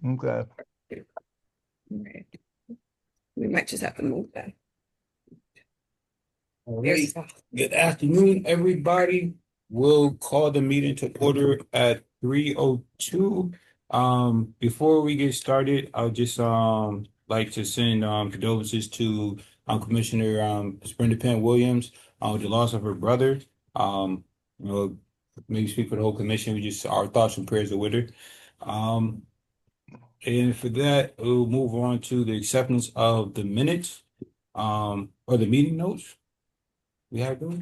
Okay. Right. We might just have to move that. All There's right. Good afternoon, everybody. We'll call the meeting to order at 3:02. Before we get started, I'll just like to send condolences to Commissioner Brenda Penn Williams with the loss of her brother. Um, you know, maybe speak for the whole commission. We just our thoughts and prayers are with her. Um, and for that, we'll move on to the acceptance of the minutes or the meeting notes. We have those?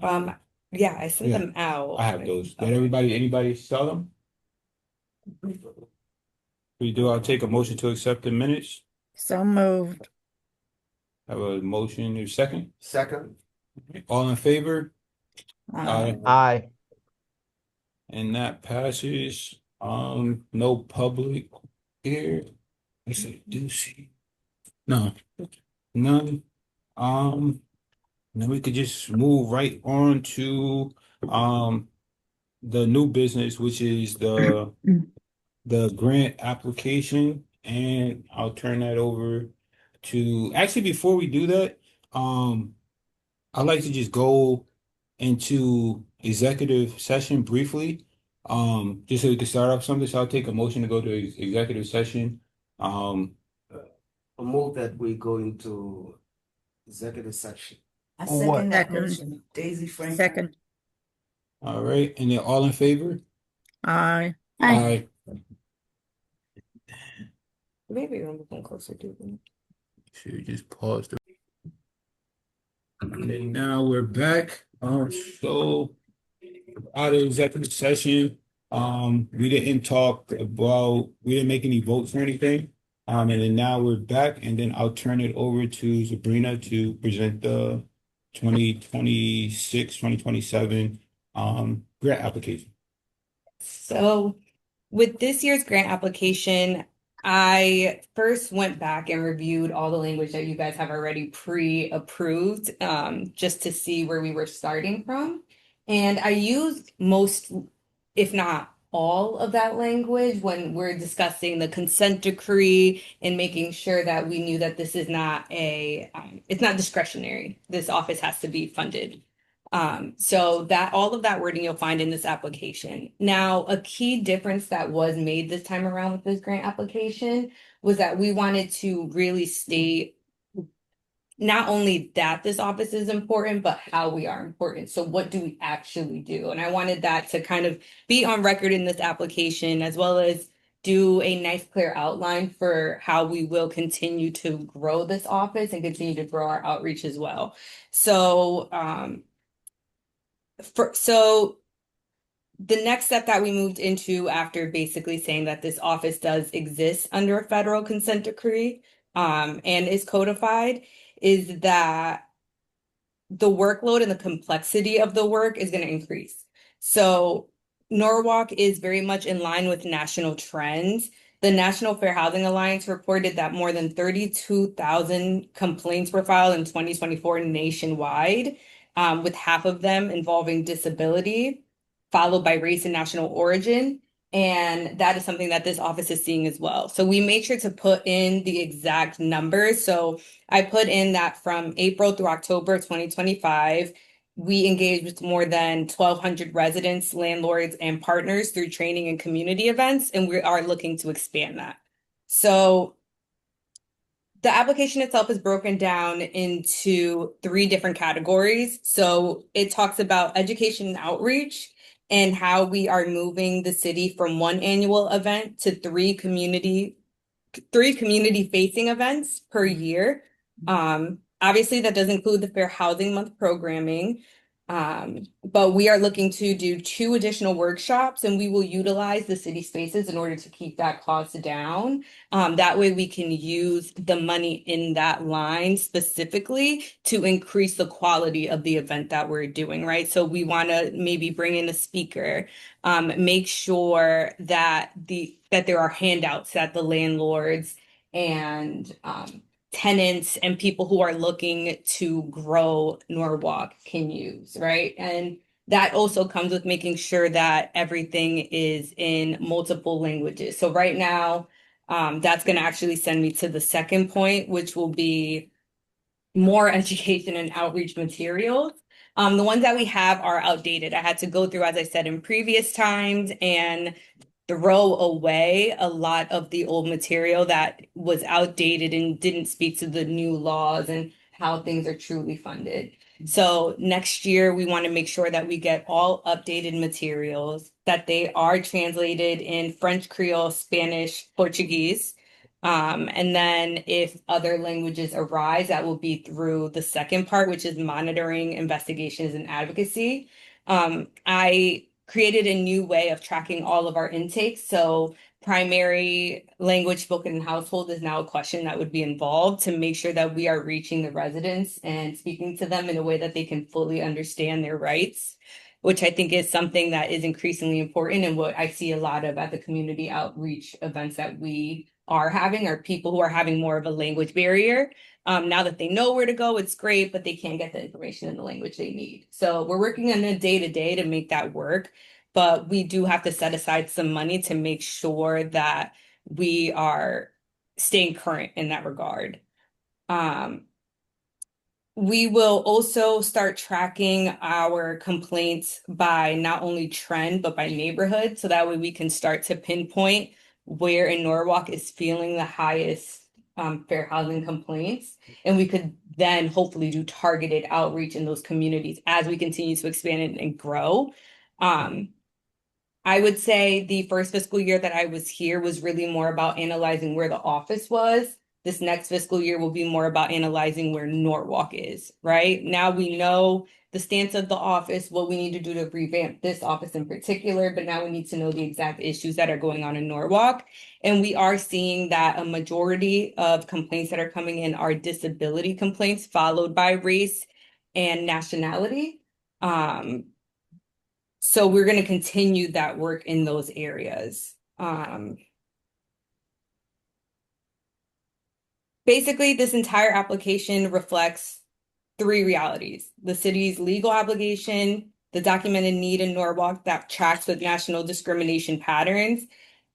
um yeah, I sent Yeah, them out. I have those. Did anybody saw them? We do. I'll take a motion to accept the minutes. So moved. Have a motion in a second. Second. All in favor? Aye. Aye. And that passes. No public here. I say, do see. No, none. Then we could just move right on to the new business, which is the grant application, and I'll turn that over to actually before we do that, I'd like to just go into executive session briefly. Just so we can start off something. So I'll take a motion to go to executive session. Um, I move that we go into executive section. I For what? second that Second. motion. Daisy Franklin. Second. all right, and then all in favor? Aye. Aye. Maybe we'll move them closer to them. Should we just pause the and then now we're back. So out of executive session, we didn't make any votes or anything. And then now we're back, and then I'll turn it over to Sabrina to present the 2027 grant application. So with this year's grant application, I first went back and reviewed all the language that you guys have already pre-approved, just to see where we were starting from. And I used most, if not all of that language when we're discussing the consent decree and making sure that we knew that this is not it's not discretionary. This office has to be funded. So that all of that wording you'll find in this application. Now, a key difference that was made this time around with this grant application was that we wanted to really state not only that this office is important, but how we are important. So what do we actually do? And I wanted that to kind of be on record in this application, as well as do a nice clear outline for how we will continue to grow this office and continue to grow our outreach as well. So so the next step that we moved into after basically saying that this office does exist under a federal consent decree and is codified is that the workload and the complexity of the work is going to increase. So Norwalk is very much in line with national trends. The National Fair Housing Alliance reported that more than 32,000 complaints were filed in 2024 nationwide, with half of them involving disability, followed by race and national origin. And that is something that this office is seeing as well. So we made sure to put in the exact numbers. So I put in that from April through October 2025, we engaged with more than 1,200 residents, landlords, and partners through training and community events, and we are looking to expand that. So the application itself is broken down into 3 different categories. So it talks about education and outreach and how we are moving the city from 1 annual event to 3 community facing events per year. Obviously, that does include the Fair Housing Month programming, but we are looking to do 2 additional workshops, and we will utilize the city spaces in order to keep that cost down. That way, we can use the money in that line specifically to increase the quality of the event that we're doing, right? So we want to maybe bring in a speaker, make sure that there are handouts that the landlords and tenants and people who are looking to grow Norwalk can use, right? And that also comes with making sure that everything is in multiple languages. So right now, that's going to actually send me to the second point, which will be more education and outreach materials. The ones that we have are outdated. I had to go through, as I said, in previous times and throw away a lot of the old material that was outdated and didn't speak to the new laws and how things are truly funded. So next year, we want to make sure that we get all updated materials, that they are translated in French, Creole, Spanish, Portuguese. And then if other languages arise, that will be through the second part, which is monitoring, investigations, and advocacy. I created a new way of tracking all of our intakes. So primary language spoken in household is now a question that would be involved to make sure that we are reaching the residents and speaking to them in a way that they can fully understand their rights, which I think is something that is increasingly important and what I see a lot of at the community outreach events that we are having are people who are having more of a language barrier. Now that they know where to go, it's great, but they can't get the information in the language they need. So we're working on a day-to-day to make that work, but we do have to set aside some money to make sure that we are staying current in that regard. We will also start tracking our complaints by not only trend, but by neighborhood. So that way we can start to pinpoint where in Norwalk is feeling the highest fair housing complaints. And we could then hopefully do targeted outreach in those communities as we continue to expand and grow. I would say the first fiscal year that I was here was really more about analyzing where the office was. This next fiscal year will be more about analyzing where Norwalk is, right? Now we know the stance of the office, what we need to do to revamp this office in particular, but now we need to know the exact issues that are going on in Norwalk. And we are seeing that a majority of complaints that are coming in are disability complaints, followed by race and nationality. So we're going to continue that work in those areas. Basically, this entire application reflects three realities: the city's legal obligation, the documented need in Norwalk that tracks with national discrimination patterns,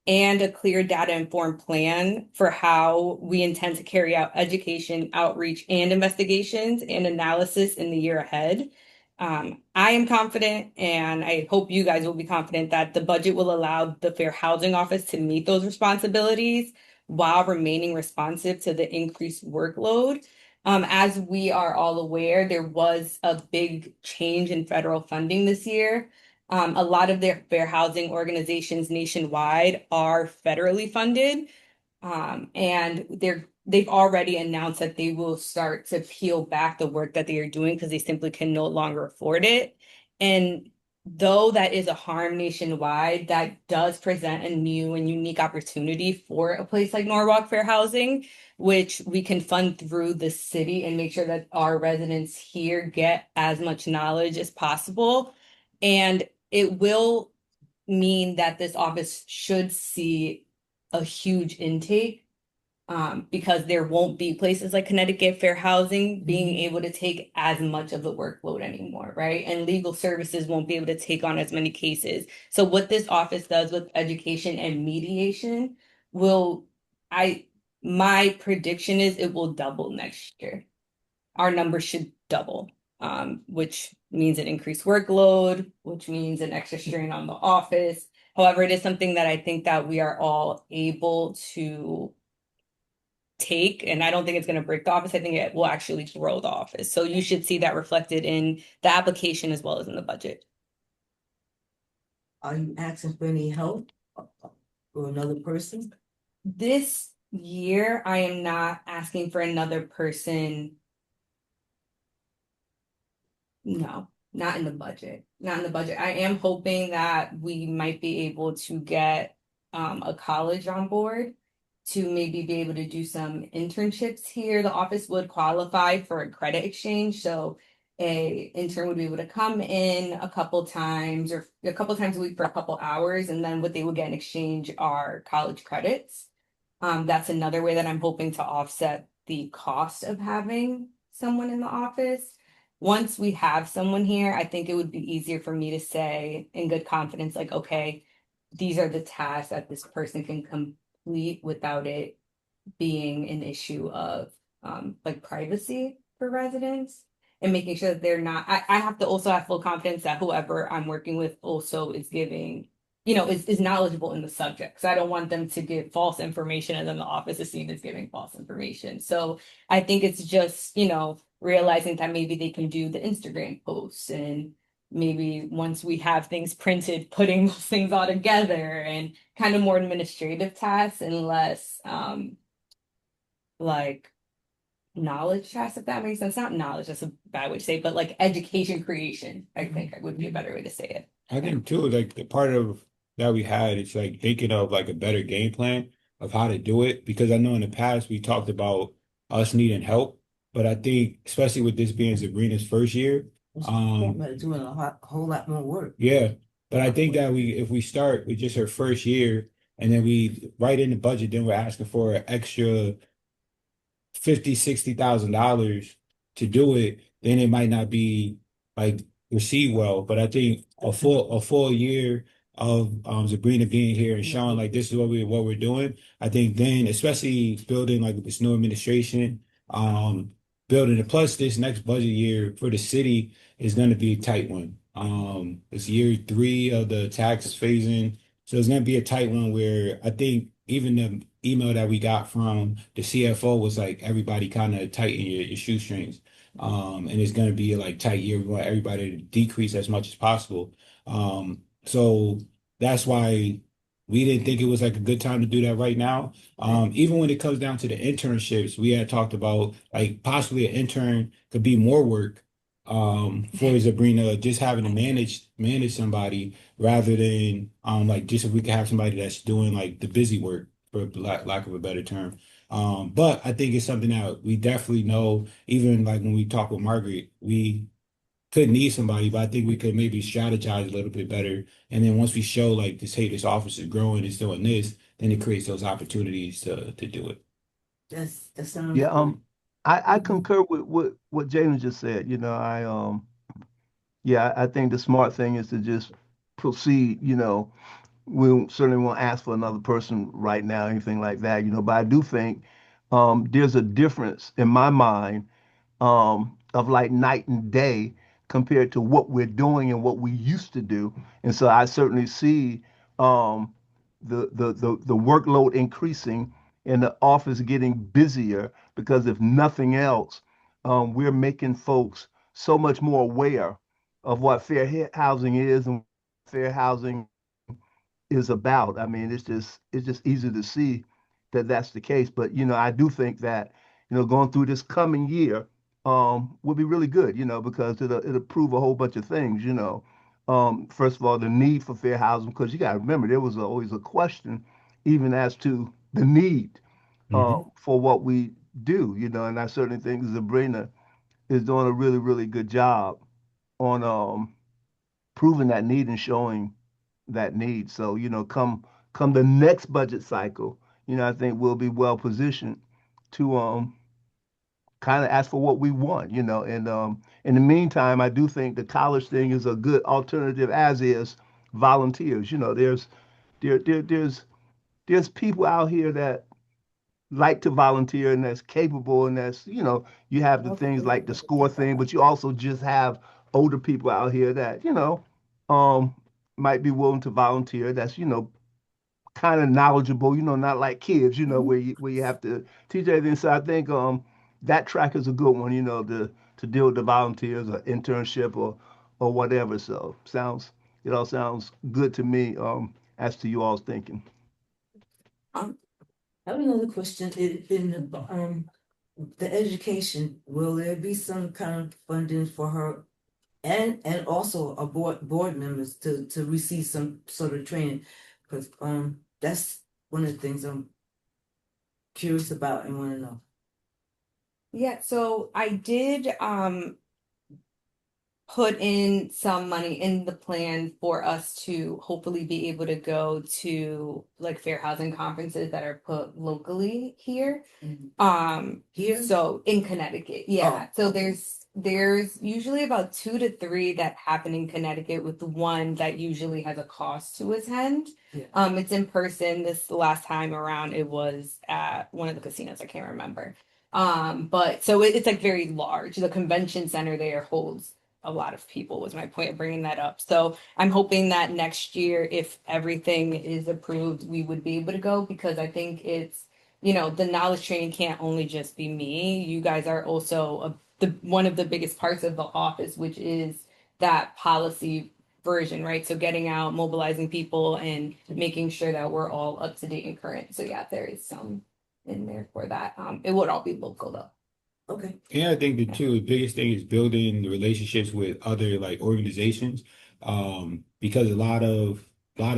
and a clear data-informed plan for how we intend to carry out education, outreach, and investigations and analysis in the year ahead. I am confident, and I hope you guys will be confident, that the budget will allow the Fair Housing Office to meet those responsibilities while remaining responsive to the increased workload. As we are all aware, there was a big change in federal funding this year. A lot of their fair housing organizations nationwide are federally funded, and they've already announced that they will start to peel back the work that they are doing because they simply can no longer afford it. And though that is a harm nationwide, that does present a new and unique opportunity for a place like Norwalk Fair Housing, which we can fund through the city and make sure that our residents here get as much knowledge as possible. And it will mean that this office should see a huge intake, because there won't be places like Connecticut Fair Housing being able to take as much of the workload anymore, right? And legal services won't be able to take on as many cases. So what this office does with education and mediation my prediction is it will double next year. Our numbers should double, which means an increased workload, which means an extra strain on the office. However, it is something that I think that we are all able to take, and I don't think it's going to break the office. I think it will actually grow the office. So you should see that reflected in the application as well as in the budget. Are you asking for any help for another person? This year, I am not asking for another person. No, not in the budget. Not in the budget. I am hoping that we might be able to get a college on board to maybe be able to do some internships here. The office would qualify for a credit exchange. So a intern would be able to come in a couple times or a couple times a week for a couple hours. And then what they would get in exchange are college credits. That's another way that I'm hoping to offset the cost of having someone in the office. once we have someone here, I think it would be easier for me to say in good confidence, like, okay, these are the tasks that this person can complete without it being an issue of like privacy for residents and making sure that they're not I have to also have full confidence that whoever I'm working with also is giving, is knowledgeable in the subject. So I don't want them to give false information and then the office is seen as giving false information. So I think it's just, realizing that maybe they can do the Instagram posts and maybe once we have things printed, putting those things all together and kind of more administrative tasks and less like knowledge tasks, if that makes sense. Not knowledge, that's a bad way to say it, but like education creation, I think would be a better way to say it. I think too, like the part of that we had, it's like thinking of like a better game plan of how to do it. Because I know in the past we talked about us needing help, but I think especially with this being Sabrina's first year, Doing a whole lot more work. yeah. But I think that if we start with just her first year and then we write in the budget, then we're asking for an extra 50, $60,000 to do it, then it might not be like received well. But I think a full year of Sabrina being here and showing like this is what we're doing. I think then, especially building like this new administration, building it plus this next budget year for the city is going to be a tight one. It's year 3 of the tax phasing, so it's going to be a tight one where I think even the email that we got from the CFO was like everybody kind of tighten your shoestrings. And it's going to be like tight year. We want everybody to decrease as much as possible. So that's why we didn't think it was like a good time to do that right now. Even when it comes down to the internships, we had talked about like possibly an intern could be more work for Sabrina, just having to manage somebody rather than like just if we could have somebody that's doing like the busy work for lack of a better term. But I think it's something that we definitely know, even like when we talk with Margaret, we could need somebody, but I think we could maybe strategize a little bit better. And then once we show like this, hey, this office is growing, it's doing this, then it creates those opportunities to do it. That sounds Yeah, good. I Mhm. concur with what Jalen just said. Yeah, I think the smart thing is to just proceed. We certainly won't ask for another person right now, anything like that. But I do think there's a difference in my mind of like night and day compared to what we're doing and what we used to do. And so I certainly see um, the workload increasing and the office getting busier because if nothing else, we're making folks so much more aware of what housing is and fair housing is about. I mean, it's just easy to see that that's the case. But I do think that going through this coming year will be really good. Because it'll prove a whole bunch of things. First of all, the need for fair housing, because you got to remember there was always a question, even as to the need Mhm. for what we do. And I certainly think Sabrina is doing a really really good job on proving that need and showing that need. So, come the next budget cycle, I think we'll be well positioned to kind of ask for what we want. And in the meantime, I do think the college thing is a good alternative, as is volunteers. There's people out here that like to volunteer and that's capable and that's you have the things like the score thing, but you also just have older people out here that um might be willing to volunteer, that's kind of knowledgeable, not like kids, where you have to teach everything. So I think that track is a good one, to deal with the volunteers or internship or whatever. So it all sounds good to me, as to you all's thinking. Um, I have another question. The education, will there be some kind of funding for her and also a board members to receive some sort of training? Because that's one of the things I'm curious about and want to know. Yeah, so I did put in some money in the plan for us to hopefully be able to go to like fair housing conferences that are put locally here. Mhm. Um, Here? so in Connecticut, yeah. Oh, So okay. there's there's usually about 2 to 3 that happen in Connecticut, with one that usually has a cost to attend. Yeah. It's in person. This last time around, it was at one of the casinos. I can't remember. But so it's like very large. The convention center there holds a lot of people, was my point of bringing that up. So I'm hoping that next year, if everything is approved, we would be able to go, because I think it's, the knowledge training can't only just be me. You guys are also one of the biggest parts of the office, which is that policy version, right? So getting out, mobilizing people, and making sure that we're all up to date and current. So yeah, there is some in there for that. It would all be local though. Okay. Yeah, I think the biggest thing is building the relationships with other like organizations. Because a lot of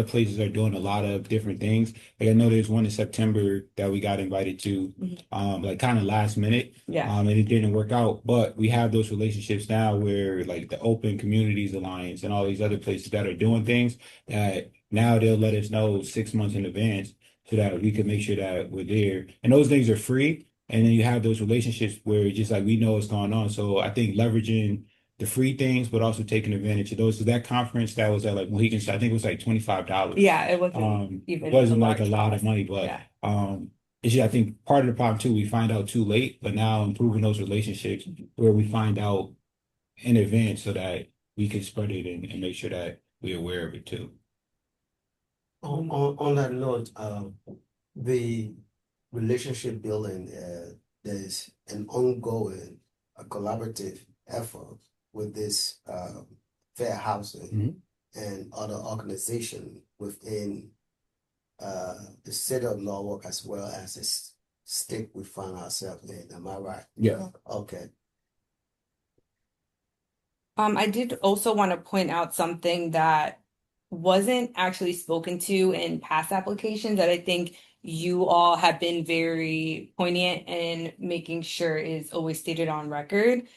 places are doing a lot of different things. Like I know there's one in September that we got invited to, like kind of last minute. Yeah. And it didn't work out. But we have those relationships now where like the Open Communities Alliance and all these other places that are doing things that now they'll let us know 6 months in advance so that we can make sure that we're there. And those things are free. And then you have those relationships where it's just like we know what's going on. So I think leveraging the free things, but also taking advantage of those. So that conference that was at like Mohegan, I think it was like $25. Yeah, it wasn't It even wasn't a like a large lot of cost. money, but Yeah. it's just, I think part of the problem too, we find out too late, but now improving those relationships where we find out in advance so that we can spread it and make sure that we're aware of it too. On that note, the relationship building, there's an ongoing, collaborative effort with this fair housing and other organization within the state of Norwalk, as well as this state we find ourselves in. Am I right? Yeah. Okay. I did also want to point out something that wasn't actually spoken to in past applications that I think you all have been very poignant in making sure is always stated on record.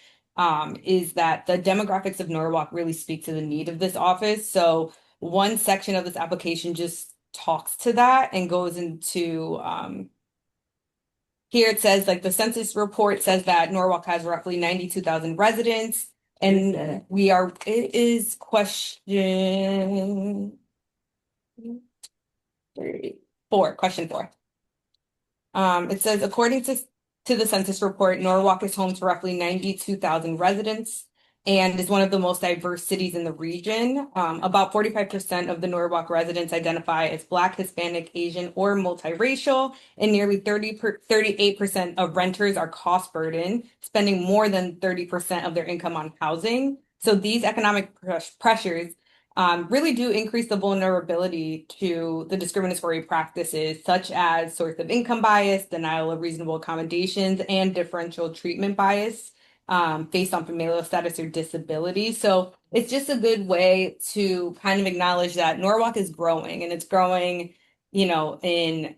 Is that the demographics of Norwalk really speak to the need of this office. So one section of this application just talks to that and goes into here it says like the census report says that Norwalk has roughly 92,000 residents. And it is question 4, question 4. It says, according to the census report, Norwalk is home to roughly 92,000 residents and is one of the most diverse cities in the region. About 45% of the Norwalk residents identify as Black, Hispanic, Asian, or multiracial, and nearly 38% of renters are cost burdened, spending more than 30% of their income on housing. So these economic pressures really do increase the vulnerability to the discriminatory practices, such as source of income bias, denial of reasonable accommodations, and differential treatment bias based on familial status or disability. So it's just a good way to kind of acknowledge that Norwalk is growing, and it's growing, in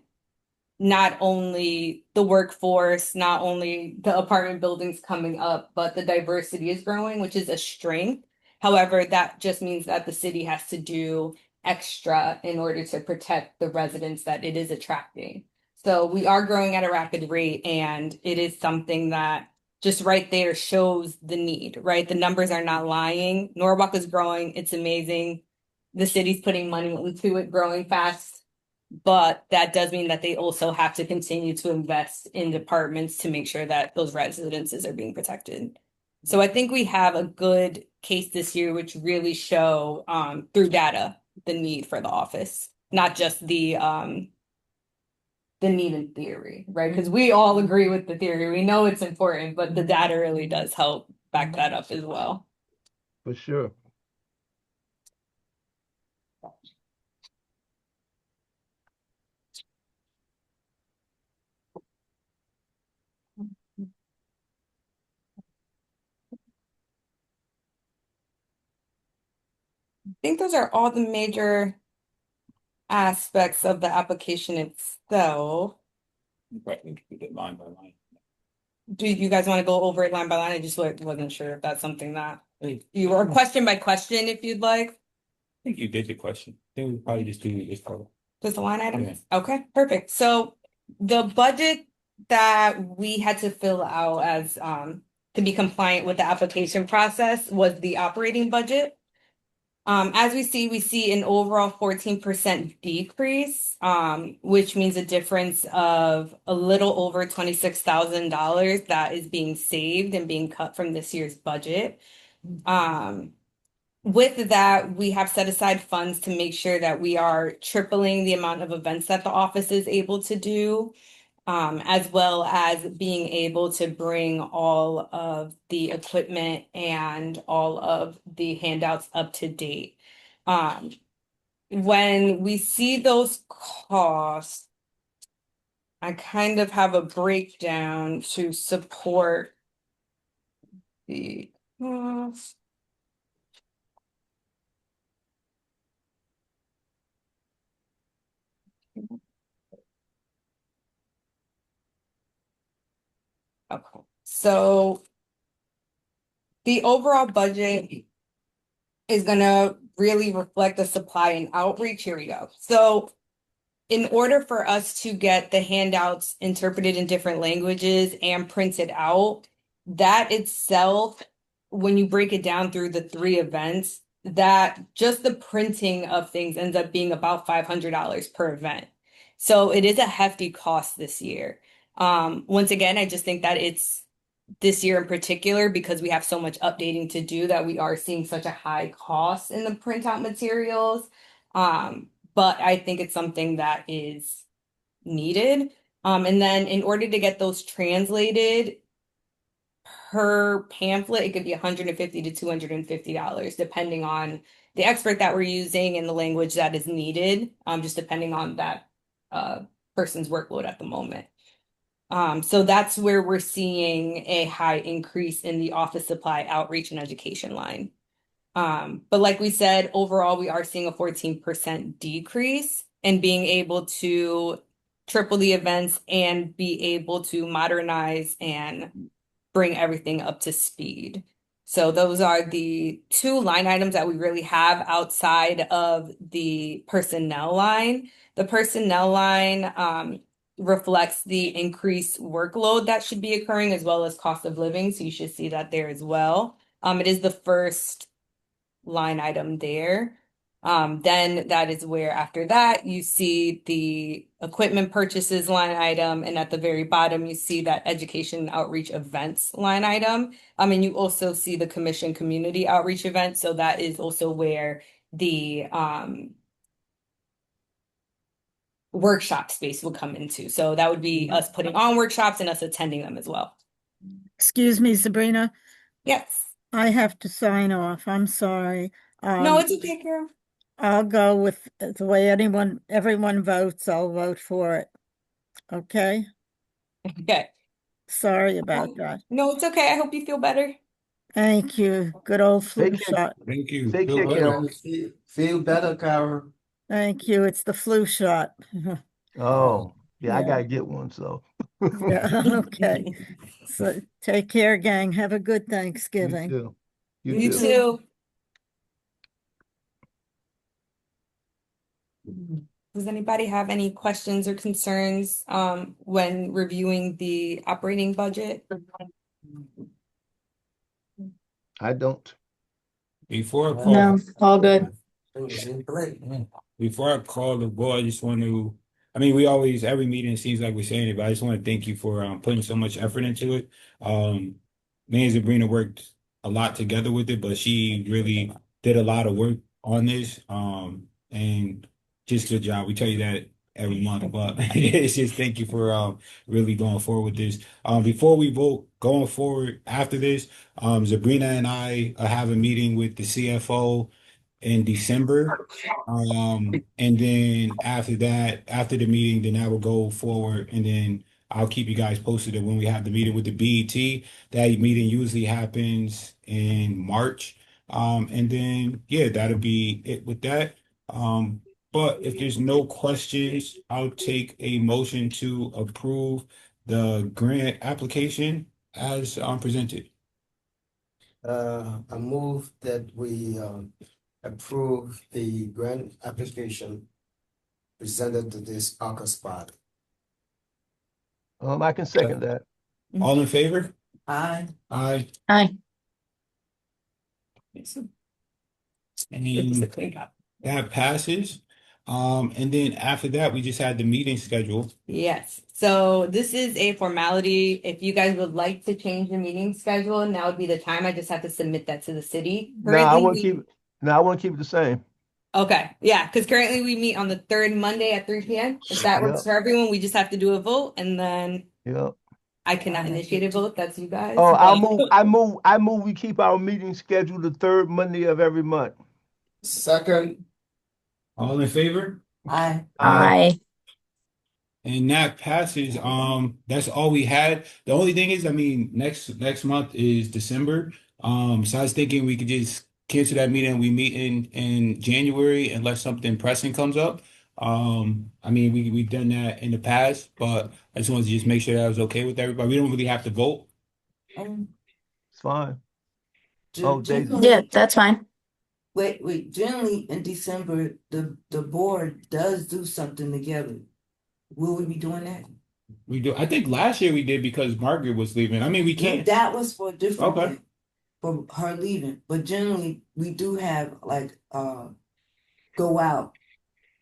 not only the workforce, not only the apartment buildings coming up, but the diversity is growing, which is a strength. However, that just means that the city has to do extra in order to protect the residents that it is attracting. So we are growing at a rapid rate, and it is something that just right there shows the need, right? The numbers are not lying. Norwalk is growing. It's amazing. The city's putting money into it, growing fast. But that does mean that they also have to continue to invest in departments to make sure that those residences are being protected. So I think we have a good case this year, which really show through data the need for the office, not just the need in theory, right? Because we all agree with the theory. We know it's important, but the data really does help back that up as well. For sure. I think those are all the major aspects of the application itself. Right, we did line by line. Do you guys want to go over it line by line? I just wasn't sure if that's something that you or question by question, if you'd like. I think you did the question. I think we probably just do this part. Just the line item? Yeah. Okay, perfect. So the budget that we had to fill out as to be compliant with the application process was the operating budget. As we see an overall 14% decrease, which means a difference of a little over $26,000 that is being saved and being cut from this year's budget. With that, we have set aside funds to make sure that we are tripling the amount of events that the office is able to do, as well as being able to bring all of the equipment and all of the handouts up to date. When we see those costs, I kind of have a breakdown to support the cost. Okay, so the overall budget is gonna really reflect the supply and outreach. Here we go. So in order for us to get the handouts interpreted in different languages and printed out, that itself, when you break it down through the 3 events, that just the printing of things ends up being about $500 per event. So it is a hefty cost this year. Once again, I just think that it's this year in particular, because we have so much updating to do, that we are seeing such a high cost in the printout materials. But I think it's something that is needed. And then in order to get those translated per pamphlet, it could be $150 to $250, depending on the expert that we're using and the language that is needed, just depending on that person's workload at the moment. So that's where we're seeing a high increase in the office supply outreach and education line. But like we said, overall, we are seeing a 14% decrease, and being able to triple the events and be able to modernize and bring everything up to speed. So those are the 2 line items that we really have outside of the personnel line. The personnel line, reflects the increased workload that should be occurring, as well as cost of living. So you should see that there as well. It is the first line item there. Then that is where after that you see the equipment purchases line item, and at the very bottom you see that education outreach events line item. And you also see the commission community outreach event. So that is also where the workshop space will come into. So that would be us putting on workshops and us attending them as well. Excuse me, Sabrina, Yes. I have to sign off. I'm sorry. No, it's okay, Carol. I'll go with the way everyone votes. I'll vote for it. Okay? Okay. Sorry about that. No, it's okay. I hope you feel better. Thank you. Good old flu Take care. shot. Thank you. Take Feel care, better. Carol. Feel better, Carol. Thank you. It's the flu shot. Oh, yeah, I Yeah. gotta get one, so. Yeah, okay. So take care, gang. Have a good You Thanksgiving. too. You You too. too. Does anybody have any questions or concerns when reviewing the operating budget? I don't. Before I call, No, all good. before I call the board, I just want to, I mean, we always, every meeting seems like we're saying it, but I just want to thank you for putting so much effort into it. Me and Sabrina worked a lot together with it, but she really did a lot of work on this. And just good job. We tell you that every month, but it's just thank you for really going forward with this. Before we vote going forward after this, Sabrina and I have a meeting with the CFO in December. And then after that, after the meeting, then I will go forward, and then I'll keep you guys posted when we have the meeting with the BET. That meeting usually happens in March. And then yeah, that'll be it with that. But if there's no questions, I'll take a motion to approve the grant application as presented. I move that we approve the grant application presented to this ARCA spot. I can second that. All in favor? Aye. Aye. Aye. It's a And clean up. that passes. And then after that, we just had the meeting schedule. Yes. So this is a formality. If you guys would like to change the meeting schedule, now would be the time. I just have to submit that to the city. No, I want to Currently, keep it. No, I want to keep it the same. okay, yeah, because currently we meet on the third Monday at 3 p.m. If that Yeah, works for everyone, we just have to do a vote, and then yeah. I cannot initiate a vote. That's you guys. Oh, But I move. We keep our meeting scheduled the third Monday of every month. Second, All in favor? Aye. Aye. And that passes. That's all we had. The only thing is, I mean, next month is December. So I was thinking we could just cancel that meeting. We meet in January unless something pressing comes up. I mean, we've done that in the past, but I just wanted to just make sure that I was okay with everybody. We don't really have to vote. Um, It's fine. gen- Oh, Daisy. generally- Yeah, that's fine. Wait, generally in December, the board does do something together. Will we be doing that? We do. I think last year we did because Margaret was leaving. I mean, we can't. That was for a different Okay. thing, for her leaving, but generally, we do have like, go out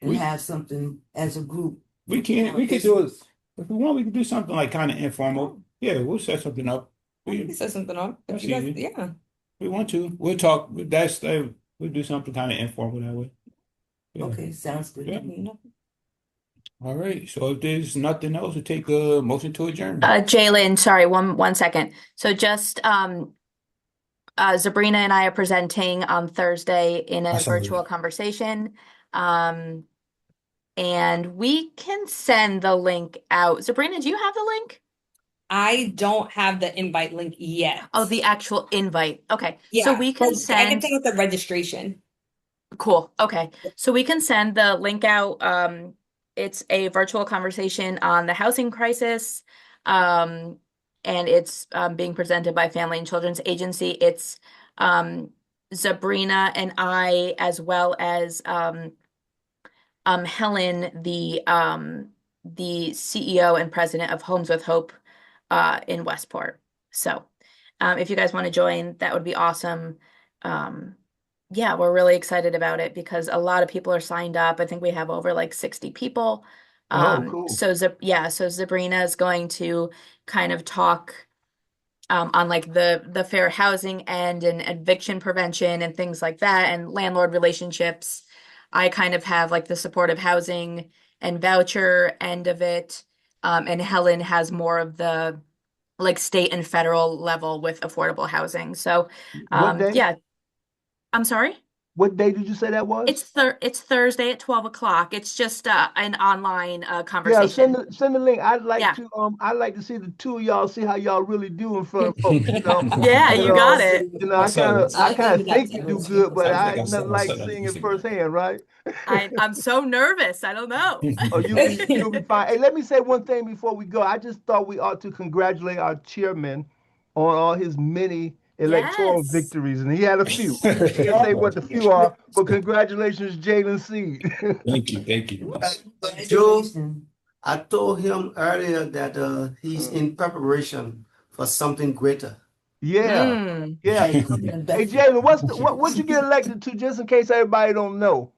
and We- have something as a group. We can. We could do it if we want. We could do something like kind of informal. Yeah, we'll set something up. we can We set something up. If That's you guys, easy. yeah. we want to. We'll talk. That's we'll do something kind of informal that way. Yeah. Okay, sounds good. Yeah. You know. All right. So if there's nothing else, we'll take a motion to adjourn. Jalen, sorry, one second. So just Sabrina and I are presenting on Thursday in a Awesome. virtual conversation. And we can send the link out. Sabrina, do you have the link? I don't have the invite link yet. Oh, the actual invite. Okay. yeah. So we can but I can send. send out the registration. Cool. Okay. So we can send the link out. It's a virtual conversation on the housing crisis. And it's being presented by Family and Children's Agency. It's Sabrina and I, as well as Helen, the CEO and president of Homes with Hope in Westport. So if you guys want to join, that would be awesome. Yeah, we're really excited about it because a lot of people are signed up. I think we have over like 60 people. Oh, cool. So Sabrina is going to kind of talk on like the fair housing end and eviction prevention and things like that and landlord relationships. I kind of have like the supportive housing and voucher end of it. And Helen has more of the like state and federal level with affordable housing. So What day? yeah. I'm sorry? What day did you say that was? It's Thursday at 12 o'clock. It's just an online Yeah, conversation. send the link. I'd like Yeah. I'd like to see the two of y'all, see how y'all really do in front of folks, you know. Yeah, You you know, got it. You know, I kind I'll of give you that think you do text. good, but I I think I nothing like said that seeing it Instagram. firsthand, right? I'm so nervous. I don't know. Oh, you'll be fine. Hey, let me say one thing before we go. I just thought we ought to congratulate our chairman on all his many electoral Yes. victories, and he had a few. Can't say what the few are, but congratulations, Jalen Seed. Thank you. Thank you. Joe, Congratulations. I told him earlier that he's in preparation for something greater. Yeah, Mm. yeah. Hey, Hey, Jalen, what you get elected to? Just in case everybody don't know.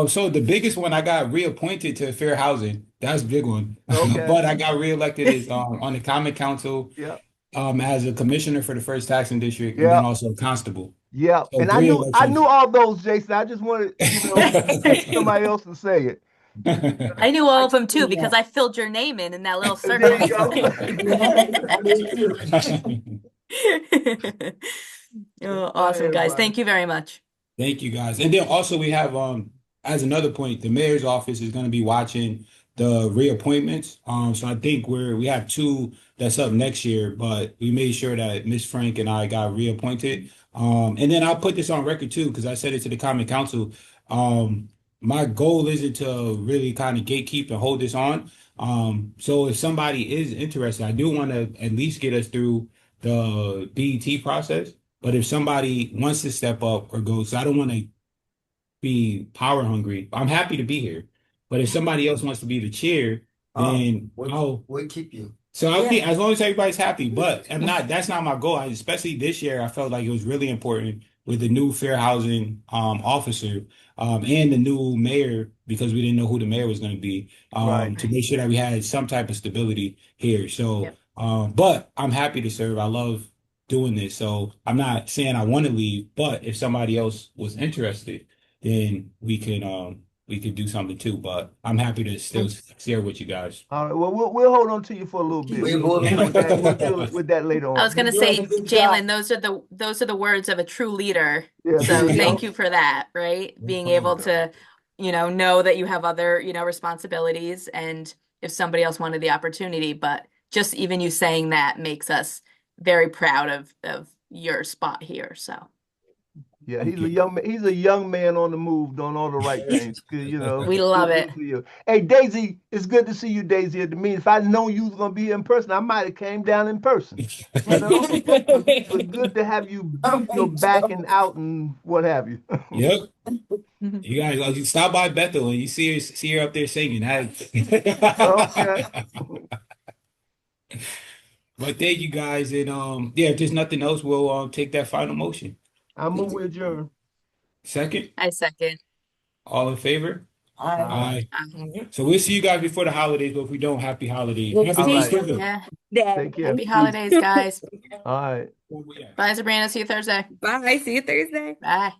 So the biggest one, I got reappointed to fair housing. That's a big one. Okay. But I got reelected as on the Common Council Yeah, as a commissioner for the first taxing district and Yeah. then also a constable. yeah. So And I three knew elections. all those, Jason. I just wanted somebody else to say it. I knew all of them too because I filled your name in that little There circle. you go. Oh, awesome, guys. Thank you very much. Thank you guys. And then also we have as another point, the mayor's office is going to be watching the reappointments. So I think we have two that's up next year, but we made sure that Miss Frank and I got reappointed. And then I'll put this on record too, because I said it to the Common Council. My goal isn't to really kind of gatekeep and hold this on. So if somebody is interested, I do want to at least get us through the BET process. But if somebody wants to step up or go, so I don't want to be power hungry. I'm happy to be here. But if somebody else wants to be the chair, then We'll keep you. so I Yeah. think as long as everybody's happy, but that's not my goal. Especially this year, I felt like it was really important with the new fair housing officer and the new mayor because we didn't know who the mayor was going to be Right. to make sure that we had some type of stability here. So Yep. but I'm happy to serve. I love doing this. So I'm not saying I want to leave, but if somebody else was interested, then we could do something too. But I'm happy to still share with you guys. All right. Well, we'll hold on to you for a little bit. We'll We'll hold deal on. with that. We'll deal with that later I was on. gonna You're doing say, a good job. Jalen, those are the words of a true leader. Yeah, So there you thank go. you for that, right? No Being problem. able to, know that you have other, responsibilities and if somebody else wanted the opportunity, but just even you saying that makes us very proud of your spot here. So Yeah, Thank he's a you. young man. He's a young man on the move, doing all the right things. Good, we love good it. for you. Hey, Daisy, it's good to see you, Daisy. To me, if I'd known you was gonna be here in person, I might have came down in person. But good to have you, backing out and what have you. Yep. You guys you stop by Bethel and you see her up there singing. Okay. But thank you guys. And yeah, if there's nothing else, we'll take that final motion. I'm gonna adjourn. Second, I second. all in favor? I, Aye. So we'll see you guys before the holidays, but if we don't, happy holidays. Well, Happy All right. Thanksgiving. Yeah. Take care. Happy holidays, guys. All right. Bye, Sabrina. See you Thursday. Bye. See you Thursday. Bye.